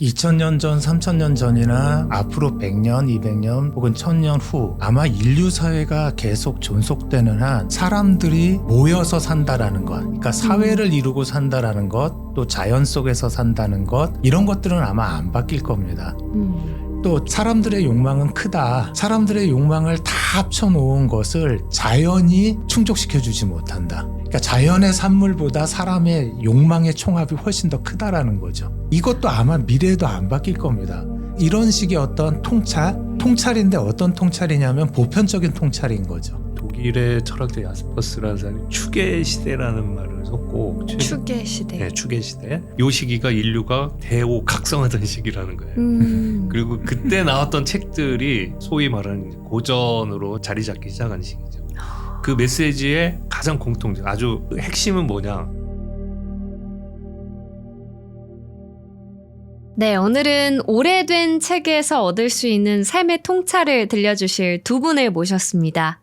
2000년 전, 3000년 전이나 앞으로 100년, 200년 혹은 1000년 후 아마 인류 사회가 계속 존속되는 한 사람들이 모여서 산다라는 것, 그러니까 사회를 이루고 산다라는 것, 또 자연 속에서 산다는 것, 이런 것들은 아마 안 바뀔 겁니다. 또 사람들의 욕망은 크다. 사람들의 욕망을 다 합쳐놓은 것을 자연이 충족시켜주지 못한다. 그러니까 자연의 산물보다 사람의 욕망의 총합이 훨씬 더 크다라는 거죠. 이것도 아마 미래에도 안 바뀔 겁니다. 이런 식의 어떤 통찰인데 어떤 통찰이냐면 보편적인 통찰인 거죠. 독일의 철학자 야스퍼스라는 사람이 추계 시대라는 말을 썼고 추계 시대. 네, 추계 시대. 이 시기가 인류가 대오 각성하던 시기라는 거예요. 그리고 그때 나왔던 책들이 소위 말하는 고전으로 자리 잡기 시작한 시기죠. 그 메시지의 가장 공통적 아주 핵심은 뭐냐? 네, 오늘은 오래된 책에서 얻을 수 있는 삶의 통찰을 들려주실 두 분을 모셨습니다.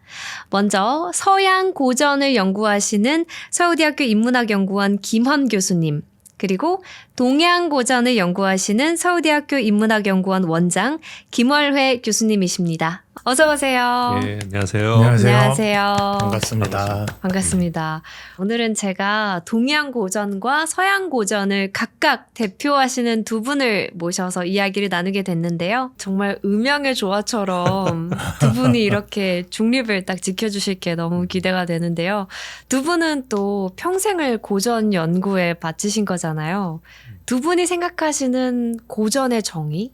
먼저 서양 고전을 연구하시는 서울대학교 인문학연구원 김헌 교수님, 그리고 동양 고전을 연구하시는 서울대학교 인문학연구원 원장 김월회 교수님이십니다. 어서 오세요. 예, 안녕하세요. 안녕하세요. 반갑습니다. 반갑습니다. 오늘은 제가 동양 고전과 서양 고전을 각각 대표하시는 두 분을 모셔서 이야기를 나누게 됐는데요. 정말 음양의 조화처럼 두 분이 이렇게 중립을 딱 지켜주실 게 너무 기대가 되는데요. 두 분은 또 평생을 고전 연구에 바치신 거잖아요. 두 분이 생각하시는 고전의 정의?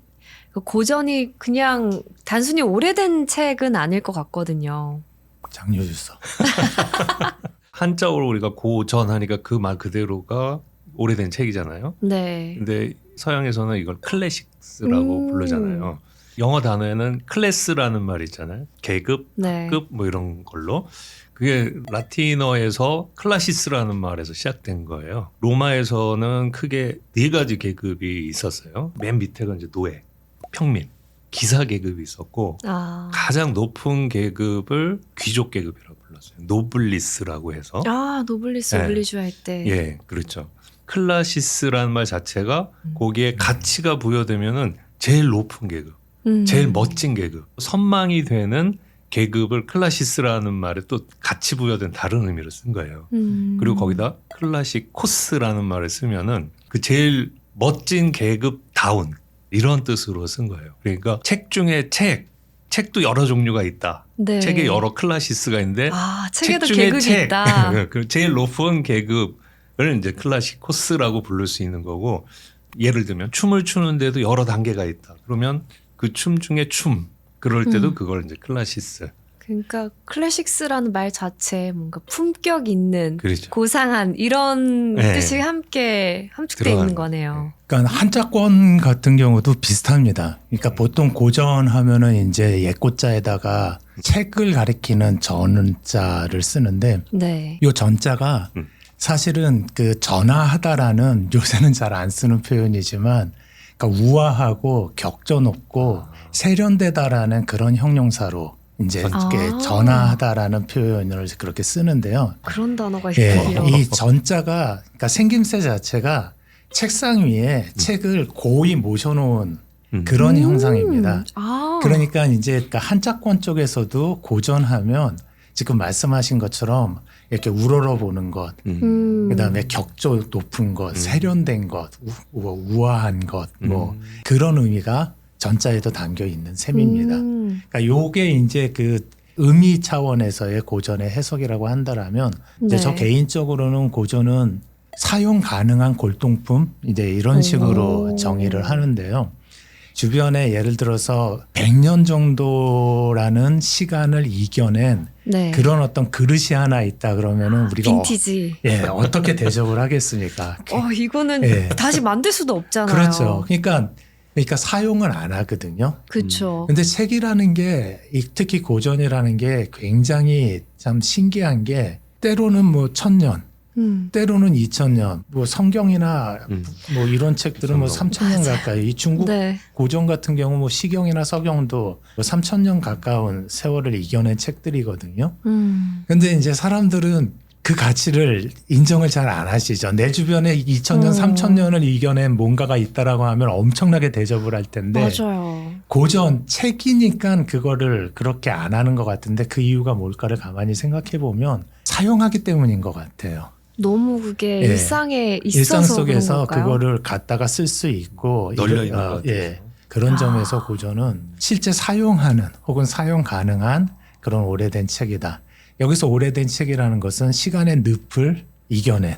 고전이 그냥 단순히 오래된 책은 아닐 것 같거든요. 장려주서. 한자어로 우리가 고전하니까 그 말 그대로가 오래된 책이잖아요. 네. 근데 서양에서는 이걸 클래식스라고 부르잖아요. 영어 단어에는 클래스라는 말이 있잖아요. 계급, 네. 급 뭐 이런 걸로. 그게 라틴어에서 클라시스라는 말에서 시작된 거예요. 로마에서는 크게 네 가지 계급이 있었어요. 맨 밑에가 이제 노예, 평민, 기사 계급이 있었고 가장 높은 계급을 귀족 계급이라고 불렀어요. 노블리스라고 해서. 노블리스 네. 올리주 할 때. 예, 그렇죠. 클라시스라는 말 자체가 거기에 가치가 부여되면은 제일 높은 계급, 제일 멋진 계급, 선망이 되는 계급을 클라시스라는 말에 또 가치 부여된 다른 의미로 쓴 거예요. 그리고 거기다 클라시코스라는 말을 쓰면은 그 제일 멋진 계급다운 이런 뜻으로 쓴 거예요. 그러니까 책 중에 책도 여러 종류가 있다. 네. 책에 여러 클라시스가 있는데 책에도 책 중에 계급이 있다. 그 제일 높은 계급을 이제 클라시코스라고 부를 수 있는 거고, 예를 들면 춤을 추는데도 여러 단계가 있다. 그러면 그 춤 중에 그럴 때도 그걸 이제 클라시스. 그러니까 클래식스라는 말 자체에 뭔가 품격 있는 그렇죠. 고상한 이런 네. 뜻이 함께 함축되어 있는 거네요. 그러니까 한자권 같은 경우도 비슷합니다. 그러니까 보통 고전 하면은 이제 옛고자에다가 책을 가리키는 전자를 쓰는데 네. 이 전자가 사실은 그 전하하다라는 요새는 잘 안 쓰는 표현이지만 그러니까 우아하고 격조 높고 세련되다라는 그런 형용사로 이제 이렇게 전하하다라는 표현을 그렇게 쓰는데요. 그런 단어가 예, 있군요. 이 전자가 그러니까 생김새 자체가 책상 위에 책을 고이 모셔놓은 그런 형상입니다. 그러니까 이제 그러니까 한자권 쪽에서도 고전하면 지금 말씀하신 것처럼 이렇게 우러러 보는 것, 그다음에 격조 높은 것, 세련된 것, 우아한 것, 뭐 그런 의미가 전자에도 담겨 있는 셈입니다. 그러니까 요게 이제 그 의미 차원에서의 고전의 해석이라고 한다라면 이제 저 개인적으로는 고전은 사용 가능한 골동품 이제 이런 식으로 정의를 하는데요. 주변에 예를 들어서 100년 정도라는 시간을 이겨낸 그런 어떤 그릇이 하나 있다 그러면은 우리가 빈티지. 어떻게 대접을 하겠습니까? 이거는 다시 만들 수도 없잖아요. 그렇죠. 그러니까 사용을 안 하거든요. 그렇죠. 근데 책이라는 게 특히 고전이라는 게 굉장히 참 신기한 게 때로는 뭐 1000년, 때로는 2000년, 뭐 성경이나 뭐 이런 책들은 뭐 3000년 가까이, 이 중국 고전 같은 경우 뭐 시경이나 서경도 뭐 3000년 가까운 세월을 이겨낸 책들이거든요. 근데 이제 사람들은 그 가치를 인정을 잘 안 하시죠. 내 주변에 2000년, 3000년을 이겨낸 뭔가가 있다라고 하면 엄청나게 대접을 할 텐데 맞아요. 고전 책이니까 그거를 그렇게 안 하는 것 같은데 그 이유가 뭘까를 가만히 생각해 보면 사용하기 때문인 것 같아요. 너무 그게 예. 일상에 있어서 일상 속에서 그런 걸까요? 그거를 갖다가 쓸 수 있고 널려 있는 것 같아요. 예. 그런 점에서 고전은 실제 사용하는 혹은 사용 가능한 그런 오래된 책이다. 여기서 오래된 책이라는 것은 시간의 늪을 이겨낸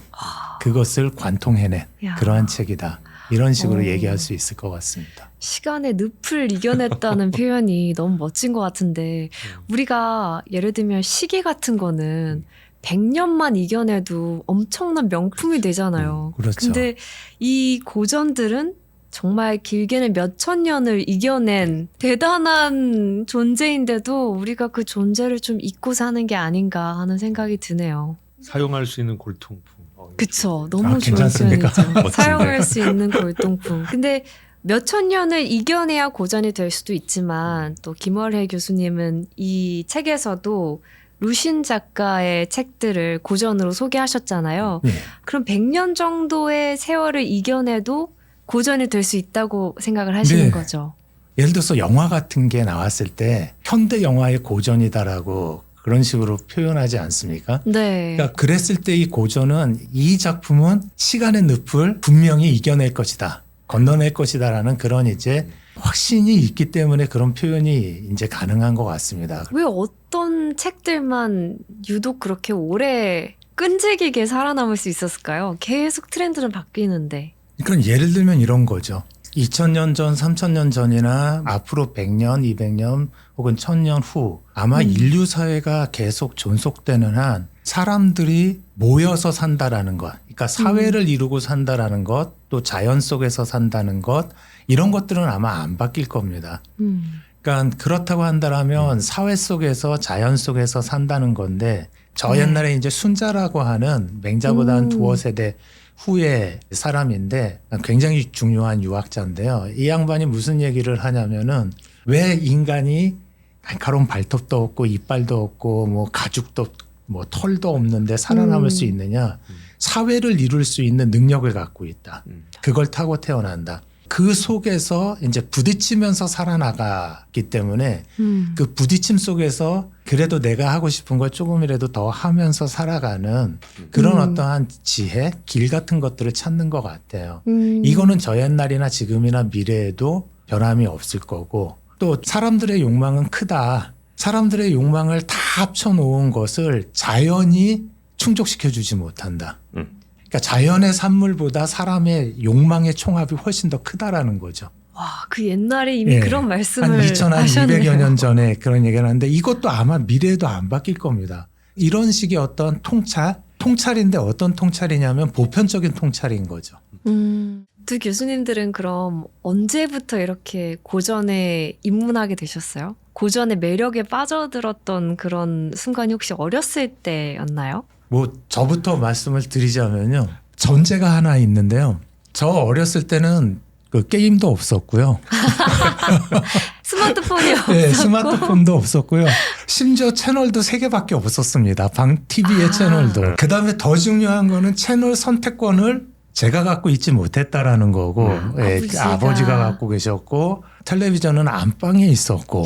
그것을 관통해낸 야. 그러한 책이다. 이런 식으로 오. 얘기할 수 있을 것 같습니다. 시간의 늪을 이겨냈다는 표현이 너무 멋진 것 같은데 우리가 예를 들면 시계 같은 거는 100년만 이겨내도 엄청난 명품이 되잖아요. 그렇죠. 근데 이 고전들은 정말 길게는 몇천 년을 이겨낸 대단한 존재인데도 우리가 그 존재를 좀 잊고 사는 게 아닌가 하는 생각이 드네요. 사용할 수 있는 골통품. 그쵸. 너무 좋은 괜찮습니까? 표현이죠. 멋진데. 사용할 수 있는 골동품. 근데 몇천 년을 이겨내야 고전이 될 수도 있지만 또 김월혜 교수님은 이 책에서도 루신 작가의 책들을 고전으로 소개하셨잖아요. 네. 그럼 100년 정도의 세월을 이겨내도 고전이 될 수 있다고 생각을 하시는 네. 거죠. 예를 들어서 영화 같은 게 나왔을 때 현대 영화의 고전이다라고 그런 식으로 표현하지 않습니까? 네. 그러니까 그랬을 때 이 고전은 이 작품은 시간의 늪을 분명히 이겨낼 것이다. 건너낼 것이다라는 그런 이제 확신이 있기 때문에 그런 표현이 이제 가능한 것 같습니다. 왜 어떤 책들만 유독 그렇게 오래 끈질기게 살아남을 수 있었을까요? 계속 트렌드는 바뀌는데. 그러니까 예를 들면 이런 거죠. 2000년 전, 3000년 전이나 앞으로 100년, 200년 혹은 1000년 후 아마 인류 사회가 계속 존속되는 한 사람들이 모여서 산다라는 것, 그러니까 사회를 이루고 산다라는 것, 또 자연 속에서 산다는 것, 이런 것들은 아마 안 바뀔 겁니다. 그러니까 그렇다고 한다면 사회 속에서 자연 속에서 산다는 건데 저 옛날에 이제 순자라고 하는 맹자보다 한 두어 세대 후의 사람인데 굉장히 중요한 유학자인데요. 이 양반이 무슨 얘기를 하냐면은 왜 인간이 날카로운 발톱도 없고 이빨도 없고 뭐 가죽도 뭐 털도 없는데 살아남을 수 있느냐? 사회를 이룰 수 있는 능력을 갖고 있다. 그걸 타고 태어난다. 그 속에서 이제 부딪히면서 살아나가기 때문에 그 부딪힘 속에서 그래도 내가 하고 싶은 걸 조금이라도 더 하면서 살아가는 그런 어떠한 지혜, 길 같은 것들을 찾는 것 같아요. 이거는 저 옛날이나 지금이나 미래에도 변함이 없을 거고 또 사람들의 욕망은 크다. 사람들의 욕망을 다 합쳐놓은 것을 자연이 충족시켜주지 못한다. 그러니까 자연의 산물보다 사람의 욕망의 총합이 훨씬 더 크다라는 거죠. 와, 그 옛날에 이미 예. 그런 말씀을 한 2200여 하셨네요. 년 전에 그런 얘기를 하는데 이것도 아마 미래에도 안 바뀔 겁니다. 이런 식의 어떤 통찰인데 어떤 통찰이냐면 보편적인 통찰인 거죠. 두 교수님들은 그럼 언제부터 이렇게 고전에 입문하게 되셨어요? 고전의 매력에 빠져들었던 그런 순간이 혹시 어렸을 때였나요? 뭐 저부터 말씀을 드리자면요. 전제가 하나 있는데요. 저 어렸을 때는 그 게임도 없었고요. 스마트폰이 없었고. 네, 스마트폰도 없었고요. 심지어 채널도 3개밖에 없었습니다. 방 TV의 채널도. 그다음에 더 중요한 거는 채널 선택권을 제가 갖고 있지 못했다라는 거고 예, 아버지가 갖고 계셨고 텔레비전은 안방에 있었고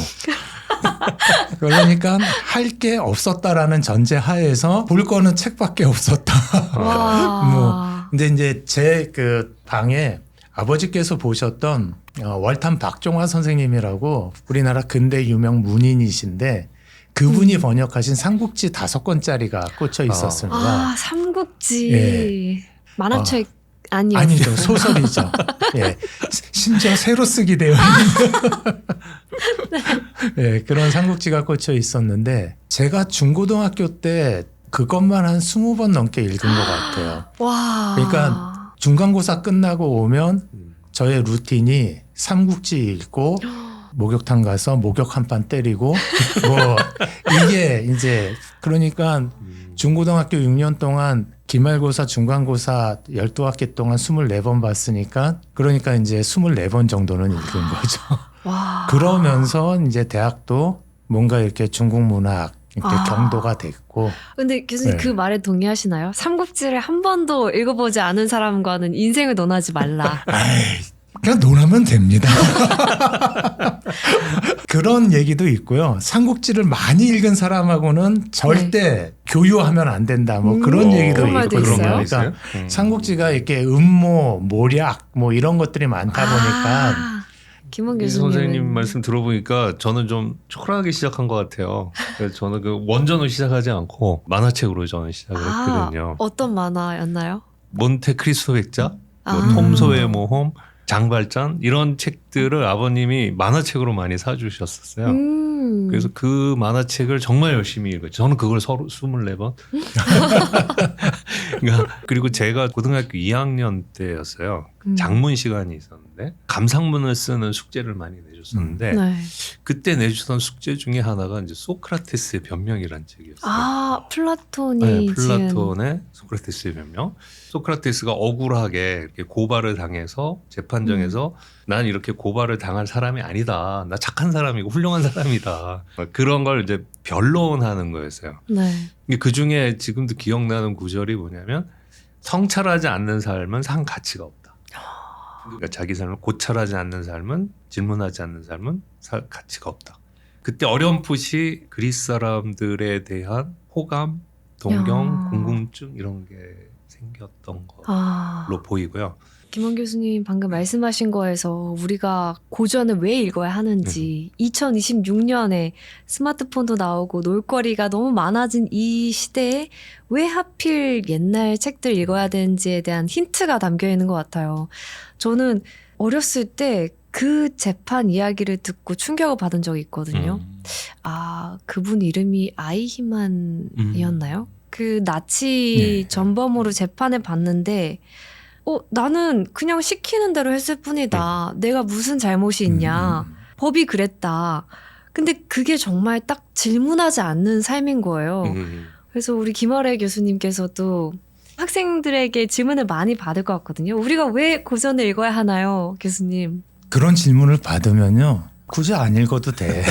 그러니까 할 게 없었다라는 전제 하에서 볼 거는 책밖에 없었다. 와. 근데 이제 제 그 방에 아버지께서 보셨던 월탄 박종화 선생님이라고 우리나라 근대 유명 문인이신데 그분이 번역하신 삼국지 5권짜리가 꽂혀 있었습니다. 아, 삼국지. 예. 만화책 아니었어요. 아니죠. 소설이죠. 예. 심지어 새로 쓰기 되어 있는 예, 그런 삼국지가 꽂혀 있었는데 제가 중고등학교 때 그것만 한 20번 넘게 읽은 것 같아요. 와. 그러니까 중간고사 끝나고 오면 저의 루틴이 삼국지 읽고 목욕탕 가서 목욕 한 판 때리고 뭐 이게 이제 그러니까 중고등학교 6년 동안 기말고사 중간고사 12학기 동안 24번 봤으니까 그러니까 이제 24번 정도는 읽은 거죠. 와. 그러면서 이제 대학도 뭔가 이렇게 중국 문학 이렇게 경도가 됐고. 근데 교수님 네. 그 말에 동의하시나요? 삼국지를 한 번도 읽어보지 않은 사람과는 인생을 논하지 말라. 아이, 그냥 논하면 됩니다. 그런 얘기도 있고요. 삼국지를 많이 읽은 사람하고는 절대 교유하면 안 된다. 뭐 그런 얘기도 그런 말도 있거든요. 있어요? 그러니까 삼국지가 이렇게 음모, 모략 뭐 이런 것들이 많다 보니까 김원 이 교수님 선생님 말씀 들어보니까 저는 좀 초라하게 시작한 것 같아요. 그래서 저는 그 원전을 시작하지 않고 만화책으로 저는 시작을 했거든요. 어떤 만화였나요? 몬테크리스토 백작, 뭐 아. 톰소의 모험, 장발장 이런 책들을 아버님이 만화책으로 많이 사주셨었어요. 그래서 그 만화책을 정말 열심히 읽어요. 저는 그걸 서로 24번. 그러니까 그리고 제가 고등학교 2학년 때였어요. 작문 시간이 있었는데 감상문을 쓰는 숙제를 많이 내줬었는데 네. 그때 내주던 숙제 중에 하나가 이제 소크라테스의 변명이라는 책이었어요. 아 플라톤이 네, 지은 플라톤의 소크라테스의 변명. 소크라테스가 억울하게 이렇게 고발을 당해서 재판정에서 난 이렇게 고발을 당할 사람이 아니다. 나 착한 사람이고 훌륭한 사람이다. 그런 걸 이제 변론하는 거였어요. 네. 그 중에 지금도 기억나는 구절이 뭐냐면 성찰하지 않는 삶은 상 가치가 없다. 그러니까 자기 삶을 고찰하지 않는 삶은 질문하지 않는 삶은 가치가 없다. 그때 어렴풋이 그리스 사람들에 대한 호감, 동경, 궁금증 이런 게 생겼던 걸로 보이고요. 김원 교수님 방금 말씀하신 거에서 우리가 고전을 왜 읽어야 하는지 2026년에 스마트폰도 나오고 놀거리가 너무 많아진 이 시대에 왜 하필 옛날 책들 읽어야 되는지에 대한 힌트가 담겨 있는 것 같아요. 저는 어렸을 때 그 재판 이야기를 듣고 충격을 받은 적이 있거든요. 아, 그분 이름이 아이히만이었나요? 그 나치 전범으로 재판을 받는데 나는 그냥 시키는 대로 했을 뿐이다. 내가 무슨 잘못이 있냐. 법이 그랬다. 근데 그게 정말 딱 질문하지 않는 삶인 거예요. 그래서 우리 김아래 교수님께서도 학생들에게 질문을 많이 받을 것 같거든요. 우리가 왜 고전을 읽어야 하나요, 교수님? 그런 질문을 받으면요. 굳이 안 읽어도 돼.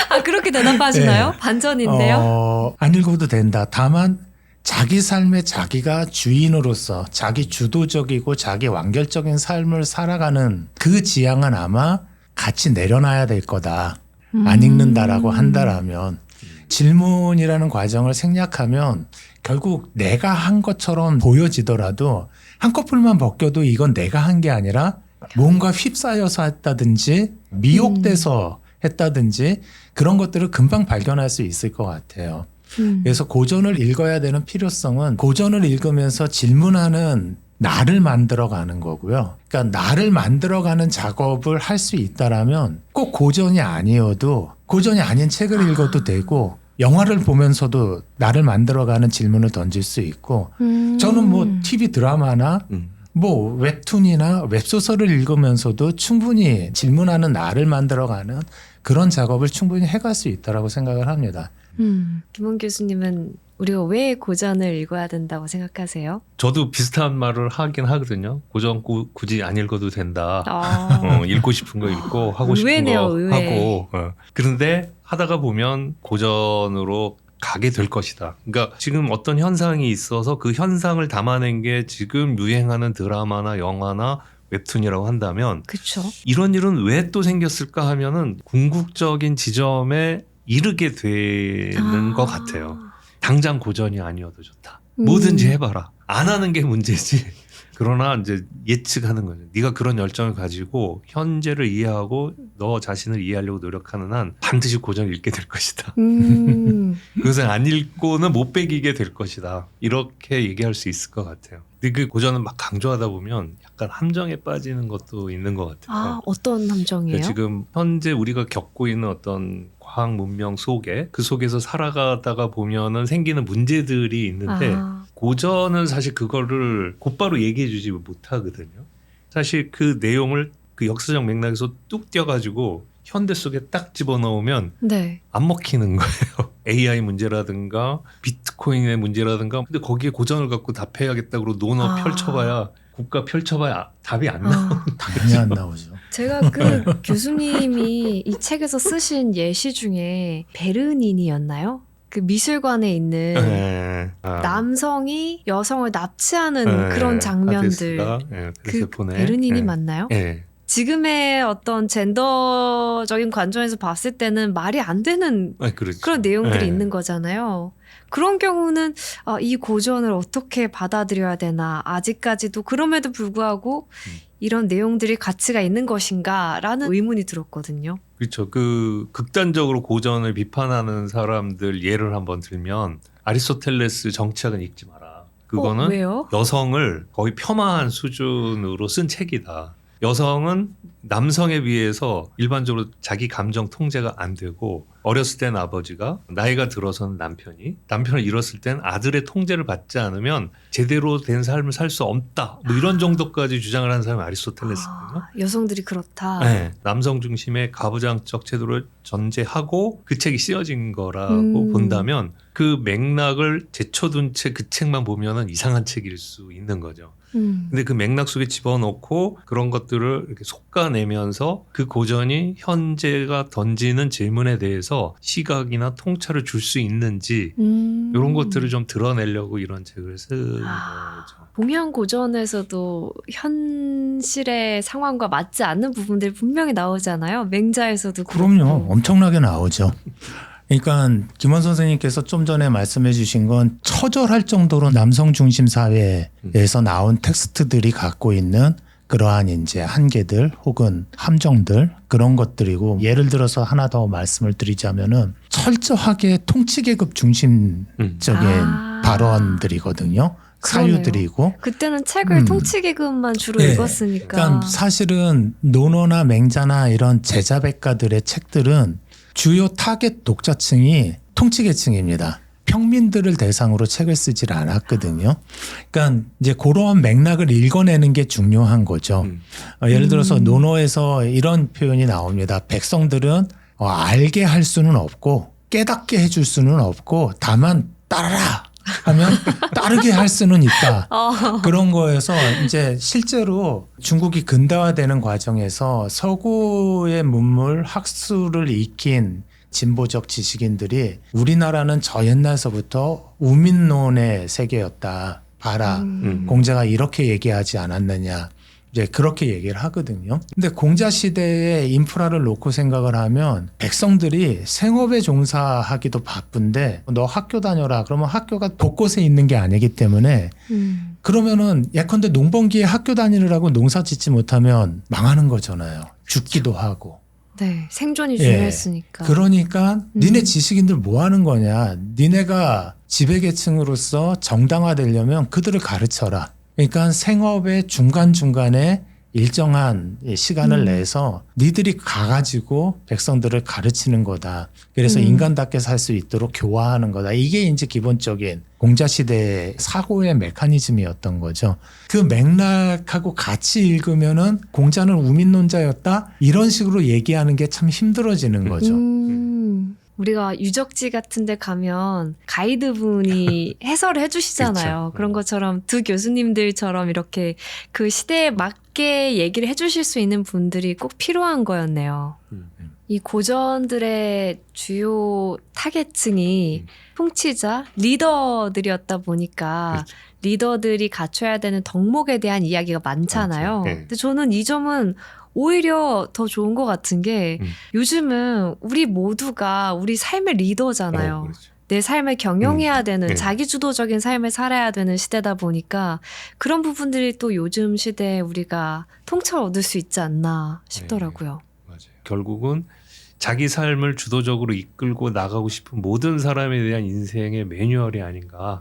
아, 그렇게 대답하시나요? 네. 반전인데요? 안 읽어도 된다. 다만 자기 삶에 자기가 주인으로서 자기 주도적이고 자기 완결적인 삶을 살아가는 그 지향은 아마 같이 내려놔야 될 거다. 안 읽는다라고 한다라면 질문이라는 과정을 생략하면 결국 내가 한 것처럼 보여지더라도 한꺼풀만 벗겨도 이건 내가 한 게 아니라 뭔가 휩싸여서 했다든지 미혹돼서 했다든지 그런 것들을 금방 발견할 수 있을 것 같아요. 그래서 고전을 읽어야 되는 필요성은 고전을 읽으면서 질문하는 나를 만들어가는 거고요. 그러니까 나를 만들어가는 작업을 할 수 있다라면 꼭 고전이 아니어도 고전이 아닌 책을 읽어도 되고 영화를 보면서도 나를 만들어가는 질문을 던질 수 있고 저는 뭐 TV 드라마나 뭐 웹툰이나 웹소설을 읽으면서도 충분히 질문하는 나를 만들어가는 그런 작업을 충분히 해갈 수 있다라고 생각을 합니다. 김원 교수님은 우리가 왜 고전을 읽어야 된다고 생각하세요? 저도 비슷한 말을 하긴 하거든요. 고전 굳이 안 읽어도 된다. 읽고 싶은 거 읽고 하고 싶은 의외네요, 거 의외. 하고. 그런데 하다가 보면 고전으로 가게 될 것이다. 그러니까 지금 어떤 현상이 있어서 그 현상을 담아낸 게 지금 유행하는 드라마나 영화나 웹툰이라고 한다면 그렇죠. 이런 일은 왜 또 생겼을까 하면은 궁극적인 지점에 이르게 되는 것 같아요. 당장 고전이 아니어도 좋다. 뭐든지 해봐라. 안 하는 게 문제지. 그러나 이제 예측하는 거죠. 네가 그런 열정을 가지고 현재를 이해하고 너 자신을 이해하려고 노력하는 한 반드시 고전을 읽게 될 것이다. 그것을 안 읽고는 못 배기게 될 것이다. 이렇게 얘기할 수 있을 것 같아요. 근데 그 고전을 막 강조하다 보면 약간 함정에 빠지는 것도 있는 것 같아요. 아, 어떤 함정이에요? 그러니까 지금 현재 우리가 겪고 있는 어떤 과학 문명 속에 그 속에서 살아가다가 보면은 생기는 문제들이 있는데 고전은 사실 그거를 곧바로 얘기해 주지 못하거든요. 사실 그 내용을 그 역사적 맥락에서 뚝 떼어가지고 현대 속에 딱 집어넣으면 네. 안 먹히는 거예요. AI 문제라든가 비트코인의 문제라든가 근데 거기에 고전을 갖고 답해야겠다고 논어 펼쳐봐야 국가 펼쳐봐야 답이 안 나오는 당연히 안 나오죠. 제가 그 교수님이 이 책에서 쓰신 예시 중에 베르닌이었나요? 그 미술관에 있는 네. 남성이 여성을 납치하는 그런 장면들. 그 베르닌이 맞나요? 네. 지금의 어떤 젠더적인 관점에서 봤을 때는 말이 안 되는 그렇죠. 그런 내용들이 네. 있는 거잖아요. 그런 경우는 이 고전을 어떻게 받아들여야 되나, 아직까지도 그럼에도 불구하고 이런 내용들이 가치가 있는 것인가라는 의문이 들었거든요. 그렇죠. 그 극단적으로 고전을 비판하는 사람들 예를 한번 들면 아리스토텔레스 정치학은 읽지 마라. 그거는 왜요? 여성을 거의 폄하한 수준으로 쓴 책이다. 여성은 남성에 비해서 일반적으로 자기 감정 통제가 안 되고 어렸을 땐 아버지가 나이가 들어서는 남편을 잃었을 땐 아들의 통제를 받지 않으면 제대로 된 삶을 살 수 없다. 뭐 이런 정도까지 주장을 하는 사람이 아리스토텔레스거든요. 여성들이 그렇다. 네, 남성 중심의 가부장적 제도를 전제하고 그 책이 쓰여진 거라고 본다면 그 맥락을 제쳐둔 채 그 책만 보면은 이상한 책일 수 있는 거죠. 근데 그 맥락 속에 집어넣고 그런 것들을 이렇게 솎아내면서 그 고전이 현재가 던지는 질문에 대해서 시각이나 통찰을 줄 수 있는지 이런 것들을 좀 드러내려고 이런 책을 쓴 거죠. 동양 고전에서도 현실의 상황과 맞지 않는 부분들이 분명히 나오잖아요. 맹자에서도 그럼요. 그렇고. 엄청나게 나오죠. 그러니까 김원 선생님께서 좀 전에 말씀해 주신 건 처절할 정도로 남성 중심 사회에서 나온 텍스트들이 갖고 있는 그러한 이제 한계들 혹은 함정들 그런 것들이고, 예를 들어서 하나 더 말씀을 드리자면은 철저하게 통치계급 중심적인 발언들이거든요. 사유들이고. 그때는 책을 통치계급만 주로 읽었으니까. 그러니까 사실은 논어나 맹자나 이런 제자백가들의 책들은 주요 타겟 독자층이 통치계층입니다. 평민들을 대상으로 책을 쓰질 않았거든요. 그러니까 이제 그러한 맥락을 읽어내는 게 중요한 거죠. 예를 들어서 논어에서 이런 표현이 나옵니다. 백성들은 알게 할 수는 없고 깨닫게 해줄 수는 없고 다만 따라라 하면 따르게 할 수는 있다. 그런 거에서 이제 실제로 중국이 근대화되는 과정에서 서구의 문물 학술을 익힌 진보적 지식인들이 우리나라는 저 옛날서부터 우민론의 세계였다. 봐라. 공자가 이렇게 얘기하지 않았느냐. 이제 그렇게 얘기를 하거든요. 근데 공자 시대의 인프라를 놓고 생각을 하면 백성들이 생업에 종사하기도 바쁜데 너 학교 다녀라. 그러면 학교가 곳곳에 있는 게 아니기 때문에 그러면은 예컨대 농번기에 학교 다니느라고 농사 짓지 못하면 망하는 거잖아요. 죽기도 하고. 네, 생존이 중요했으니까. 그러니까 니네 지식인들 뭐 하는 거냐. 니네가 지배계층으로서 정당화되려면 그들을 가르쳐라. 그러니까 생업의 중간중간에 일정한 시간을 내서 니들이 가가지고 백성들을 가르치는 거다. 그래서 인간답게 살 수 있도록 교화하는 거다. 이게 이제 기본적인 공자시대의 사고의 메커니즘이었던 거죠. 그 맥락하고 같이 읽으면은 공자는 우민론자였다? 이런 식으로 얘기하는 게 참 힘들어지는 거죠. 우리가 유적지 같은 데 가면 가이드분이 해설을 해주시잖아요. 그렇죠. 그런 것처럼 두 교수님들처럼 이렇게 그 시대에 맞게 얘기를 해주실 수 있는 분들이 꼭 필요한 거였네요. 이 고전들의 주요 타겟층이 통치자, 리더들이었다 보니까 그렇죠. 리더들이 갖춰야 되는 덕목에 대한 이야기가 많잖아요. 그렇죠. 네. 근데 저는 이 점은 오히려 더 좋은 것 같은 게 요즘은 우리 모두가 우리 삶의 리더잖아요. 그렇죠. 내 삶을 경영해야 되는 네. 자기주도적인 자기주도적인 삶을 살아야 되는 시대다 보니까 그런 부분들이 또 요즘 시대에 우리가 통찰을 얻을 수 있지 않나 싶더라고요. 맞아요. 결국은 자기 삶을 주도적으로 이끌고 나가고 싶은 모든 사람에 대한 인생의 매뉴얼이 아닌가.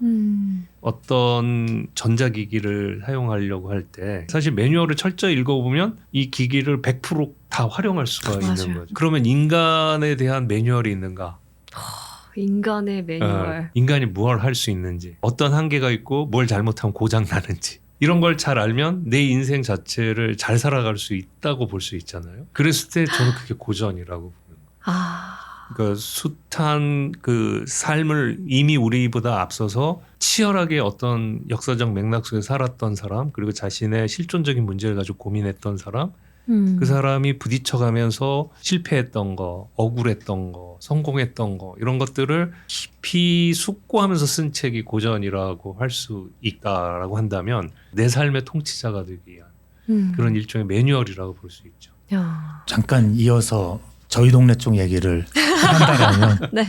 어떤 전자기기를 사용하려고 할 때 사실 매뉴얼을 철저히 읽어보면 이 기기를 100%다 활용할 수가 맞아요. 있는 거죠. 그러면 인간에 대한 매뉴얼이 있는가? 인간의 매뉴얼. 인간이 뭘 할 수 있는지, 어떤 한계가 있고 뭘 잘못하면 고장 나는지, 이런 걸 잘 알면 내 인생 자체를 잘 살아갈 수 있다고 볼 수 있잖아요. 그랬을 때 저는 그게 고전이라고 보는 거예요. 그러니까 숱한 그 삶을 이미 우리보다 앞서서 치열하게 어떤 역사적 맥락 속에 살았던 사람, 그리고 자신의 실존적인 문제를 가지고 고민했던 사람, 그 사람이 부딪혀가면서 실패했던 거, 억울했던 거, 성공했던 거 이런 것들을 깊이 숙고하면서 쓴 책이 고전이라고 할 수 있다라고 한다면 내 삶의 통치자가 되기 위한 그런 일종의 매뉴얼이라고 볼 수 있죠. 야. 잠깐 이어서 저희 동네 쪽 얘기를 한다면 네.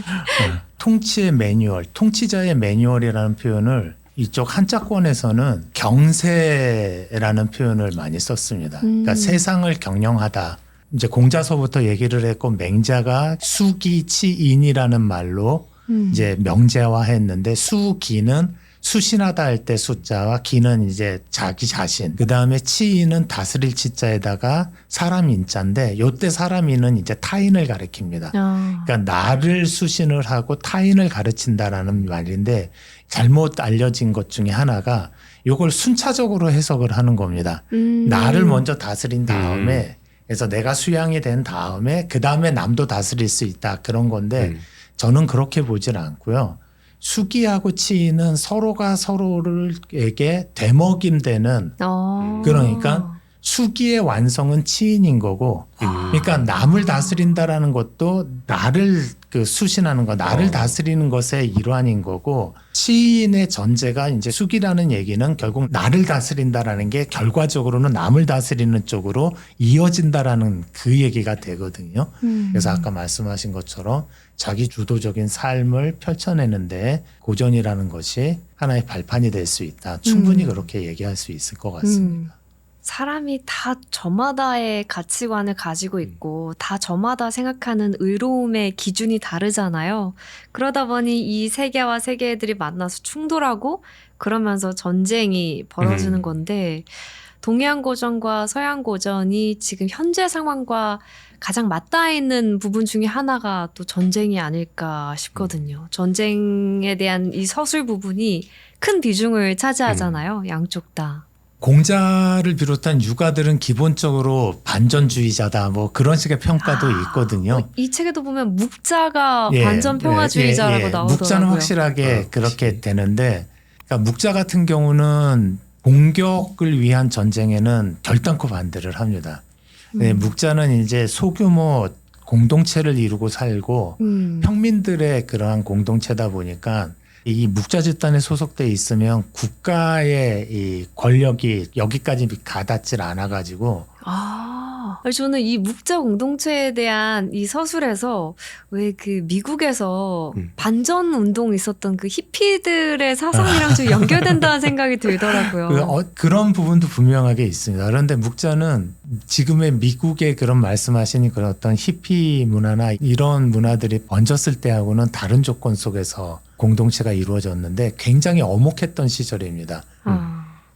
통치의 매뉴얼, 통치자의 매뉴얼이라는 표현을 이쪽 한자권에서는 경세라는 표현을 많이 썼습니다. 그러니까 세상을 경영하다. 이제 공자서부터 얘기를 했고 맹자가 수기치인이라는 말로 이제 명제화했는데 수기는 수신하다 할 때 숫자와 기는 이제 자기 자신. 그 다음에 치인은 다스릴 치자에다가 사람 인자인데 요때 사람 인은 이제 타인을 가리킵니다. 그러니까 나를 수신을 하고 타인을 가르친다라는 말인데 잘못 알려진 것 중에 하나가 요걸 순차적으로 해석을 하는 겁니다. 나를 먼저 다스린 다음에 그래서 내가 수양이 된 다음에 그 다음에 남도 다스릴 수 있다 그런 건데 저는 그렇게 보질 않고요. 수기하고 치인은 서로가 서로에게 되먹임되는 그러니까 수기의 완성은 치인인 거고 그러니까 남을 다스린다라는 것도 나를 그 수신하는 거 나를 다스리는 것의 일환인 거고 치인의 전제가 이제 수기라는 얘기는 결국 나를 다스린다라는 게 결과적으로는 남을 다스리는 쪽으로 이어진다라는 그 얘기가 되거든요. 그래서 아까 말씀하신 것처럼 자기 주도적인 삶을 펼쳐내는데 고전이라는 것이 하나의 발판이 될 수 있다. 충분히 그렇게 얘기할 수 있을 것 같습니다. 사람이 다 저마다의 가치관을 가지고 있고 다 저마다 생각하는 의로움의 기준이 다르잖아요. 그러다 보니 이 세계와 세계들이 만나서 충돌하고 그러면서 전쟁이 벌어지는 건데 동양 고전과 서양 고전이 지금 현재 상황과 가장 맞닿아 있는 부분 중에 하나가 또 전쟁이 아닐까 싶거든요. 전쟁에 대한 이 서술 부분이 큰 비중을 차지하잖아요. 양쪽 다. 공자를 비롯한 유가들은 기본적으로 반전주의자다 뭐 그런 식의 평가도 있거든요. 이 책에도 보면 묵자가 반전 평화주의자라고 나오더라고요. 묵자는 확실하게 그렇게 되는데 그러니까 묵자 같은 경우는 공격을 위한 전쟁에는 결단코 반대를 합니다. 묵자는 이제 소규모 공동체를 이루고 살고 평민들의 그러한 공동체다 보니까 이 묵자 집단에 소속돼 있으면 국가의 이 권력이 여기까지 가닿질 않아가지고. 저는 이 묵자 공동체에 대한 이 서술에서 왜 그 미국에서 반전 운동 있었던 그 히피들의 사상이랑 좀 연결된다는 생각이 들더라고요. 그런 부분도 분명하게 있습니다. 그런데 묵자는 지금의 미국의 그런 말씀하신 그런 어떤 히피 문화나 이런 문화들이 번졌을 때하고는 다른 조건 속에서 공동체가 이루어졌는데 굉장히 엄혹했던 시절입니다.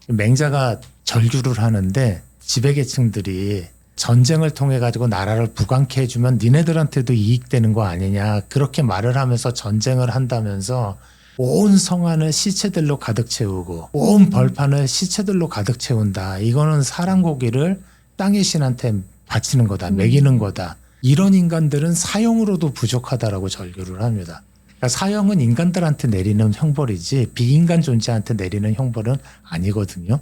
맹자가 절규를 하는데 지배계층들이 전쟁을 통해 가지고 나라를 부강케 해주면 니네들한테도 이익되는 거 아니냐 그렇게 말을 하면서 전쟁을 한다면서 온 성안을 시체들로 가득 채우고 온 벌판을 시체들로 가득 채운다. 이거는 사람 고기를 땅의 신한테 바치는 거다. 먹이는 거다. 이런 인간들은 사형으로도 부족하다라고 절규를 합니다. 그러니까 사형은 인간들한테 내리는 형벌이지 비인간 존재한테 내리는 형벌은 아니거든요.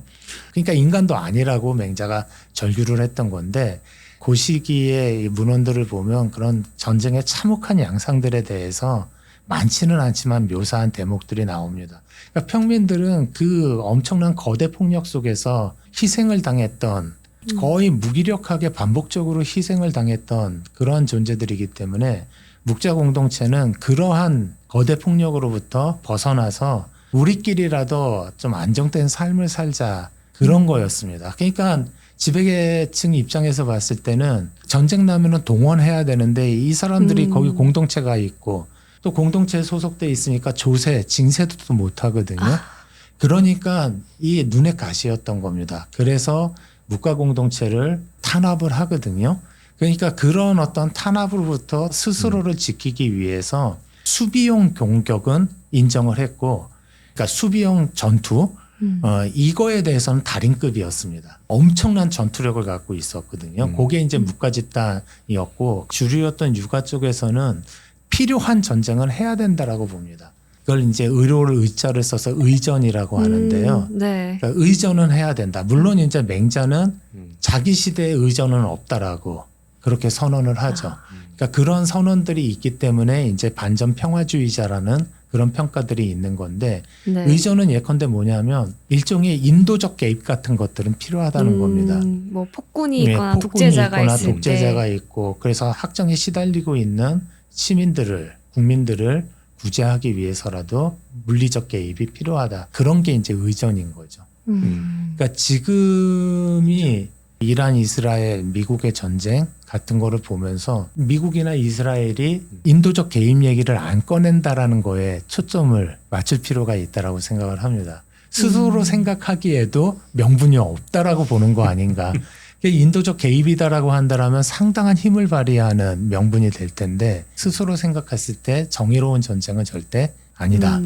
그러니까 인간도 아니라고 맹자가 절규를 했던 건데 그 시기의 문헌들을 보면 그런 전쟁의 참혹한 양상들에 대해서 많지는 않지만 묘사한 대목들이 나옵니다. 그러니까 평민들은 그 엄청난 거대 폭력 속에서 희생을 당했던 거의 무기력하게 반복적으로 희생을 당했던 그러한 존재들이기 때문에 묵자 공동체는 그러한 거대 폭력으로부터 벗어나서 우리끼리라도 좀 안정된 삶을 살자 그런 거였습니다. 그러니까 지배계층 입장에서 봤을 때는 전쟁 나면은 동원해야 되는데 이 사람들이 거기 공동체가 있고 또 공동체에 소속돼 있으니까 조세, 징세도 또 못 하거든요. 그러니까 이 눈의 가시였던 겁니다. 그래서 묵가 공동체를 탄압을 하거든요. 그러니까 그런 어떤 탄압으로부터 스스로를 지키기 위해서 수비용 공격은 인정을 했고, 그러니까 수비용 전투, 이거에 대해서는 달인급이었습니다. 엄청난 전투력을 갖고 있었거든요. 그게 이제 묵가 집단이었고, 주류였던 유가 쪽에서는 필요한 전쟁을 해야 된다라고 봅니다. 그걸 이제 의로를 의자를 써서 의전이라고 하는데요. 네. 그러니까 의전은 해야 된다. 물론 이제 맹자는 자기 시대에 의전은 없다라고 그렇게 선언을 하죠. 그러니까 그런 선언들이 있기 때문에 이제 반전 평화주의자라는 그런 평가들이 있는 건데 네. 의전은 예컨대 뭐냐면 일종의 인도적 개입 같은 것들은 필요하다는 겁니다. 뭐 폭군이 네, 있거나 폭군이 독재자가 있거나 있을 독재자가 때. 있고 그래서 학정에 시달리고 있는 시민들을 국민들을 구제하기 위해서라도 물리적 개입이 필요하다. 그런 게 이제 의전인 거죠. 그러니까 지금이 이란, 이스라엘, 미국의 전쟁 같은 거를 보면서 미국이나 이스라엘이 인도적 개입 얘기를 안 꺼낸다라는 거에 초점을 맞출 필요가 있다라고 생각을 합니다. 스스로 생각하기에도 명분이 없다라고 보는 거 아닌가. 인도적 개입이다라고 한다라면 상당한 힘을 발휘하는 명분이 될 텐데 스스로 생각했을 때 정의로운 전쟁은 절대 아니다.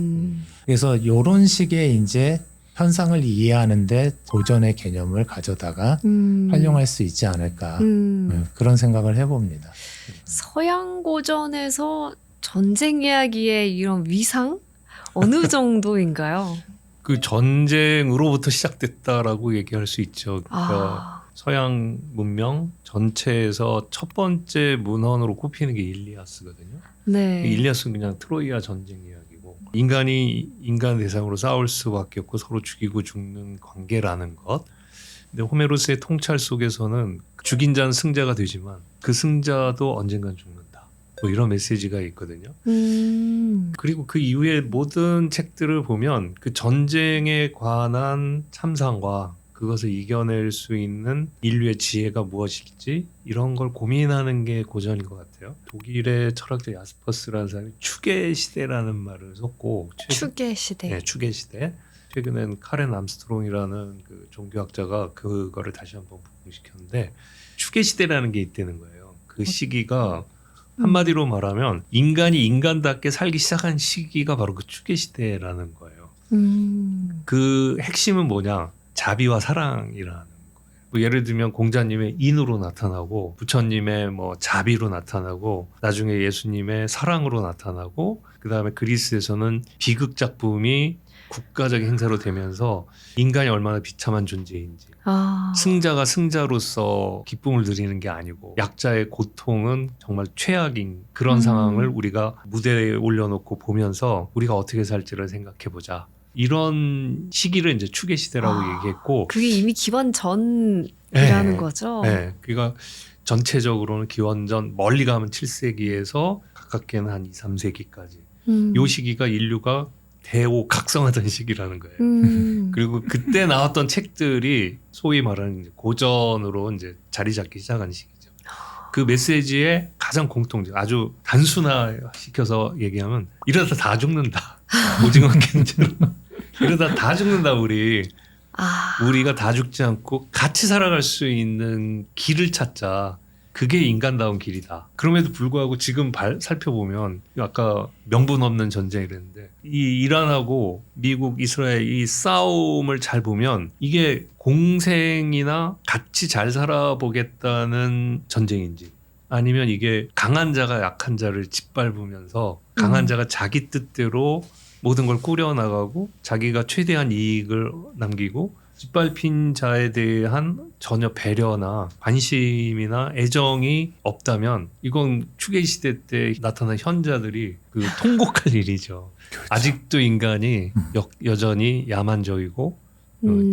그래서 이런 식의 이제 현상을 이해하는데 도전의 개념을 가져다가 활용할 수 있지 않을까 그런 생각을 해봅니다. 서양 고전에서 전쟁 이야기의 이런 위상 어느 정도인가요? 그 전쟁으로부터 시작됐다라고 얘기할 수 있죠. 그러니까 서양 문명 전체에서 첫 번째 문헌으로 꼽히는 게 일리아스거든요. 네. 일리아스는 그냥 트로이아 전쟁 이야기고 인간이 인간 대상으로 싸울 수밖에 없고 서로 죽이고 죽는 관계라는 것. 근데 호메로스의 통찰 속에서는 죽인 자는 승자가 되지만 그 승자도 언젠간 죽는다. 뭐 이런 메시지가 있거든요. 그리고 그 이후에 모든 책들을 보면 그 전쟁에 관한 참상과 그것을 이겨낼 수 있는 인류의 지혜가 무엇일지 이런 걸 고민하는 게 고전인 것 같아요. 독일의 철학자 야스퍼스라는 사람이 추계 시대라는 말을 썼고 추계 시대. 네, 추계 시대. 최근엔 카렌 암스트롱이라는 그 종교학자가 그거를 다시 한번 부흥시켰는데 추계 시대라는 게 있다는 거예요. 그 시기가 한마디로 말하면 인간이 인간답게 살기 시작한 시기가 바로 그 추계 시대라는 거예요. 그 핵심은 뭐냐? 자비와 사랑이라는 거예요. 뭐 예를 들면 공자님의 인으로 나타나고 부처님의 뭐 자비로 나타나고 나중에 예수님의 사랑으로 나타나고 그다음에 그리스에서는 비극 작품이 국가적인 행사로 되면서 인간이 얼마나 비참한 존재인지 승자가 승자로서 기쁨을 누리는 게 아니고 약자의 고통은 정말 최악인 그런 상황을 우리가 무대에 올려놓고 보면서 우리가 어떻게 살지를 생각해보자. 이런 시기를 이제 추계 시대라고 얘기했고 그게 이미 기원 전이라는 네, 거죠. 네, 그러니까 전체적으로는 기원전 멀리 가면 7세기에서 가깝게는 한 2, 3세기까지 요 시기가 인류가 대오 각성하던 시기라는 거예요. 그리고 그때 나왔던 책들이 소위 말하는 이제 고전으로 이제 자리 잡기 시작한 시기죠. 그 메시지의 가장 공통적, 아주 단순화시켜서 얘기하면 이러다 다 죽는다. 오징어 캔처럼 이러다 다 죽는다 우리. 우리가 다 죽지 않고 같이 살아갈 수 있는 길을 찾자. 그게 인간다운 길이다. 그럼에도 불구하고 지금 살펴보면 아까 명분 없는 전쟁이랬는데 이 이란하고 미국, 이스라엘 이 싸움을 잘 보면 이게 공생이나 같이 잘 살아보겠다는 전쟁인지 아니면 이게 강한 자가 약한 자를 짓밟으면서 강한 자가 자기 뜻대로 모든 걸 꾸려나가고 자기가 최대한 이익을 남기고 짓밟힌 자에 대한 전혀 배려나 관심이나 애정이 없다면 이건 추계 시대 때 나타난 현자들이 그 통곡할 일이죠. 그렇죠. 아직도 인간이 여전히 야만적이고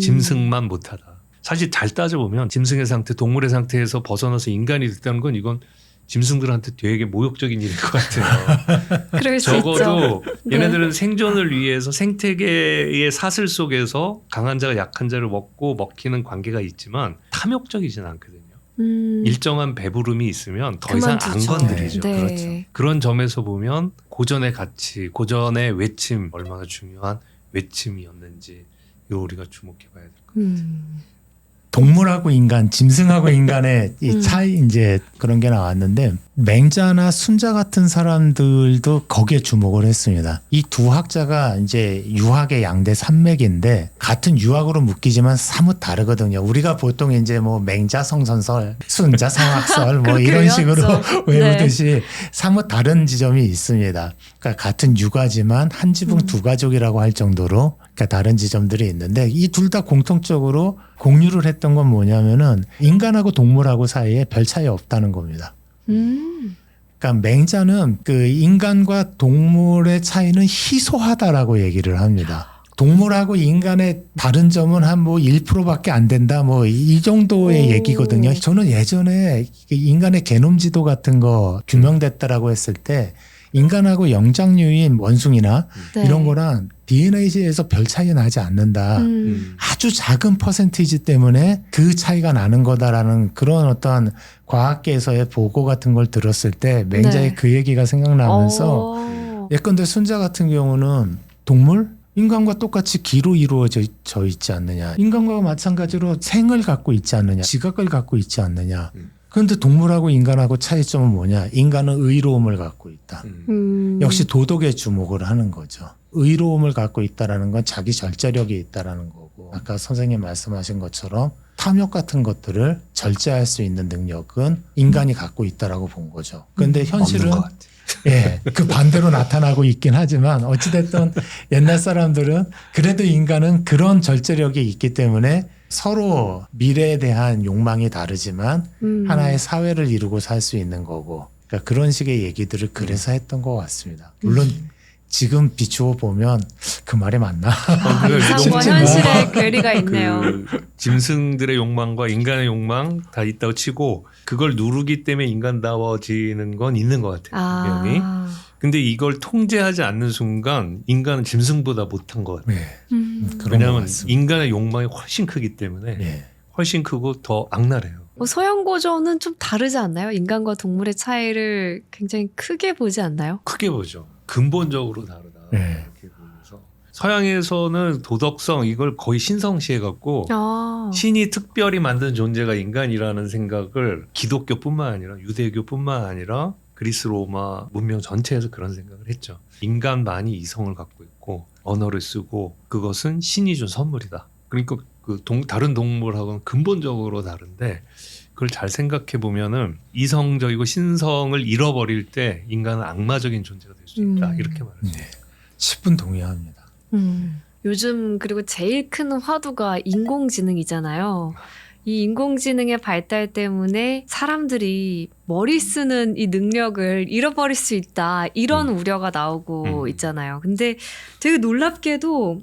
짐승만 못하다. 사실 잘 따져보면 짐승의 상태, 동물의 상태에서 벗어나서 인간이 됐다는 건 이건 짐승들한테 되게 모욕적인 일일 것 같아요. 그럴 수 적어도 있죠. 얘네들은 네. 생존을 위해서 생태계의 사슬 속에서 강한 자가 약한 자를 먹히는 관계가 있지만 탐욕적이진 않거든요. 일정한 배부름이 있으면 더 이상 안 건드리죠. 네. 그렇죠. 그런 점에서 보면 고전의 가치, 고전의 외침 얼마나 중요한 외침이었는지 이거 우리가 주목해봐야 될 것 같아요. 동물하고 인간, 짐승하고 인간의 이 차이 이제 그런 게 나왔는데 맹자나 순자 같은 사람들도 거기에 주목을 했습니다. 이 두 학자가 이제 유학의 양대 산맥인데 같은 유학으로 묶이지만 사뭇 다르거든요. 우리가 보통 이제 뭐 맹자 성선설, 순자 성학설 뭐 이런 식으로 외우듯이 사뭇 다른 지점이 있습니다. 그러니까 같은 유가지만 한 지붕 두 가족이라고 할 정도로 그러니까 다른 지점들이 있는데 이 둘 다 공통적으로 공유를 했던 건 뭐냐면은 인간하고 동물하고 사이에 별 차이 없다는 겁니다. 그러니까 맹자는 그 인간과 동물의 차이는 희소하다라고 얘기를 합니다. 동물하고 인간의 다른 점은 한 뭐 1%밖에 안 된다. 뭐 이 정도의 얘기거든요. 저는 예전에 인간의 게놈 지도 같은 거 규명됐다라고 했을 때 인간하고 영장류인 원숭이나 이런 거랑 DNA에서 별 차이가 나지 않는다. 아주 작은 퍼센티지 때문에 그 차이가 나는 거다라는 그런 어떤 과학계에서의 보고 같은 걸 들었을 때 맹자의 그 얘기가 생각나면서 예컨대 순자 같은 경우는 동물? 인간과 똑같이 기로 이루어져 있지 않느냐. 인간과 마찬가지로 생을 갖고 있지 않느냐. 지각을 갖고 있지 않느냐. 그런데 동물하고 인간하고 차이점은 뭐냐? 인간은 의로움을 갖고 있다. 역시 도덕에 주목을 하는 거죠. 의로움을 갖고 있다라는 건 자기 절제력이 있다라는 거고 아까 선생님 말씀하신 것처럼 탐욕 같은 것들을 절제할 수 있는 능력은 인간이 갖고 있다라고 본 거죠. 그런데 현실은 예, 그 반대로 나타나고 있긴 하지만 어찌됐든 옛날 사람들은 그래도 인간은 그런 절제력이 있기 때문에 서로 미래에 대한 욕망이 다르지만 하나의 사회를 이루고 살 수 있는 거고 그러니까 그런 식의 얘기들을 그래서 했던 것 같습니다. 물론 지금 비추어 보면 그 말이 맞나? 이상과 현실의 괴리가 있네요. 그 짐승들의 욕망과 인간의 욕망 다 있다고 치고 그걸 누르기 때문에 인간다워지는 건 있는 것 같아요. 분명히. 근데 이걸 통제하지 않는 순간 인간은 짐승보다 못한 것 같아요. 왜냐하면 인간의 욕망이 훨씬 크기 때문에 훨씬 크고 더 악랄해요. 서양고전은 좀 다르지 않나요? 인간과 동물의 차이를 굉장히 크게 보지 않나요? 크게 보죠. 근본적으로 다르다. 이렇게 보면서 서양에서는 도덕성 이걸 거의 신성시해갖고 신이 특별히 만든 존재가 인간이라는 생각을 기독교뿐만 아니라 유대교뿐만 아니라 그리스 로마 문명 전체에서 그런 생각을 했죠. 인간만이 이성을 갖고 있고 언어를 쓰고 그것은 신이 준 선물이다. 그러니까 다른 동물하고는 근본적으로 다른데 그걸 잘 생각해 보면은 이성적이고 신성을 잃어버릴 때 인간은 악마적인 존재가 될 수 있다. 이렇게 말해요. 네. 10분 동의합니다. 요즘 그리고 제일 큰 화두가 인공지능이잖아요. 이 인공지능의 발달 때문에 사람들이 머리 쓰는 이 능력을 잃어버릴 수 있다. 이런 우려가 나오고 있잖아요. 근데 되게 놀랍게도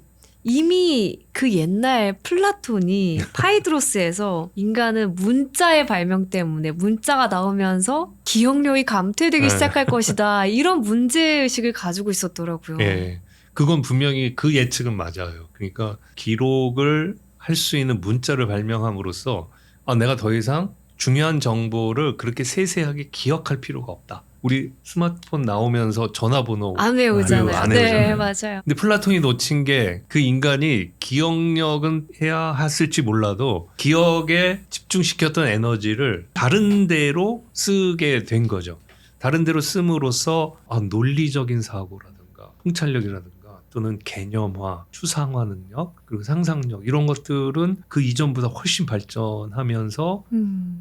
이미 그 옛날 플라톤이 파이드로스에서 인간은 문자의 발명 때문에 문자가 나오면서 기억력이 감퇴되기 시작할 것이다. 이런 문제의식을 가지고 있었더라고요. 네. 그건 분명히 그 예측은 맞아요. 그러니까 기록을 할 수 있는 문자를 발명함으로써 내가 더 이상 중요한 정보를 그렇게 세세하게 기억할 필요가 없다. 우리 스마트폰 나오면서 전화번호 안 외우잖아요. 안 네, 외우잖아요. 맞아요. 근데 플라톤이 놓친 게 그 인간이 기억력은 해야 했을지 몰라도 기억에 집중시켰던 에너지를 다른 데로 쓰게 된 거죠. 다른 데로 씀으로써 논리적인 사고라든가 통찰력이라든가 또는 개념화, 추상화 능력, 그리고 상상력 이런 것들은 그 이전보다 훨씬 발전하면서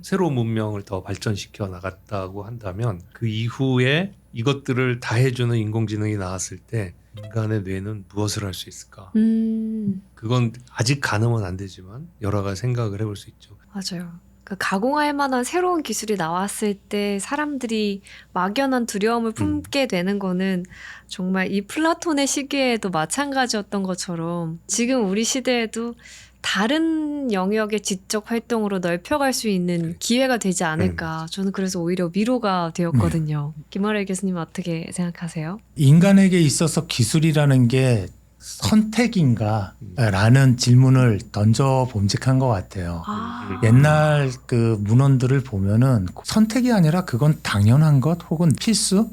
새로운 문명을 더 발전시켜 나갔다고 한다면 그 이후에 이것들을 다 해주는 인공지능이 나왔을 때 인간의 뇌는 무엇을 할 수 있을까? 그건 아직 가늠은 안 되지만 여러 가지 생각을 해볼 수 있죠. 맞아요. 가공할 만한 새로운 기술이 나왔을 때 사람들이 막연한 두려움을 품게 되는 거는 정말 이 플라톤의 시기에도 마찬가지였던 것처럼 지금 우리 시대에도 다른 영역의 지적 활동으로 넓혀갈 수 있는 기회가 되지 않을까. 저는 그래서 오히려 위로가 되었거든요. 김아래 교수님 어떻게 생각하세요? 인간에게 있어서 기술이라는 게 선택인가? 라는 질문을 던져 봄직한 것 같아요. 옛날 그 문헌들을 보면은 선택이 아니라 그건 당연한 것 혹은 필수?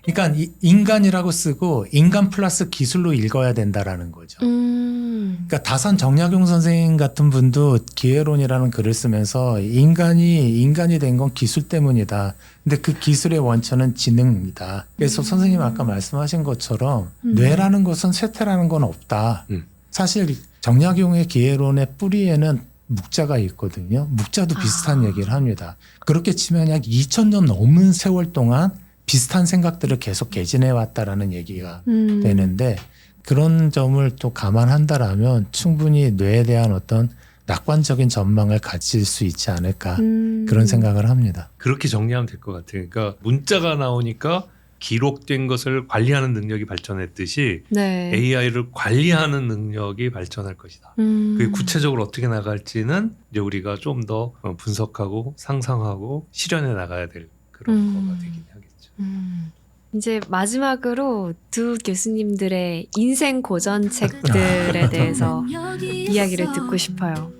그러니까 인간이라고 쓰고 인간 플러스 기술로 읽어야 된다라는 거죠. 그러니까 다산 정약용 선생님 같은 분도 기회론이라는 글을 쓰면서 인간이 된 건 기술 때문이다. 근데 그 기술의 원천은 지능이다. 그래서 선생님 아까 말씀하신 것처럼 뇌라는 것은 쇠퇴라는 건 없다. 사실 정약용의 기회론의 뿌리에는 묵자가 있거든요. 묵자도 비슷한 얘기를 합니다. 그렇게 치면 약 2000년 넘은 세월 동안 비슷한 생각들을 계속 개진해 왔다라는 얘기가 되는데 그런 점을 또 감안한다라면 충분히 뇌에 대한 어떤 낙관적인 전망을 가질 수 있지 않을까 그런 생각을 합니다. 그렇게 정리하면 될 것 같아요. 그러니까 문자가 나오니까 기록된 것을 관리하는 능력이 발전했듯이 네. AI를 관리하는 능력이 발전할 것이다. 그게 구체적으로 어떻게 나갈지는 이제 우리가 좀 더 분석하고 상상하고 실현해 나가야 될 그런 거가 되긴 하겠죠. 이제 마지막으로 두 교수님들의 인생 고전 책들에 대해서 이야기를 듣고 싶어요.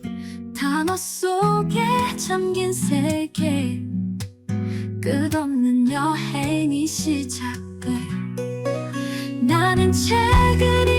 단어 속에 잠긴 세계 끝없는 여행이 시작돼 나는 책을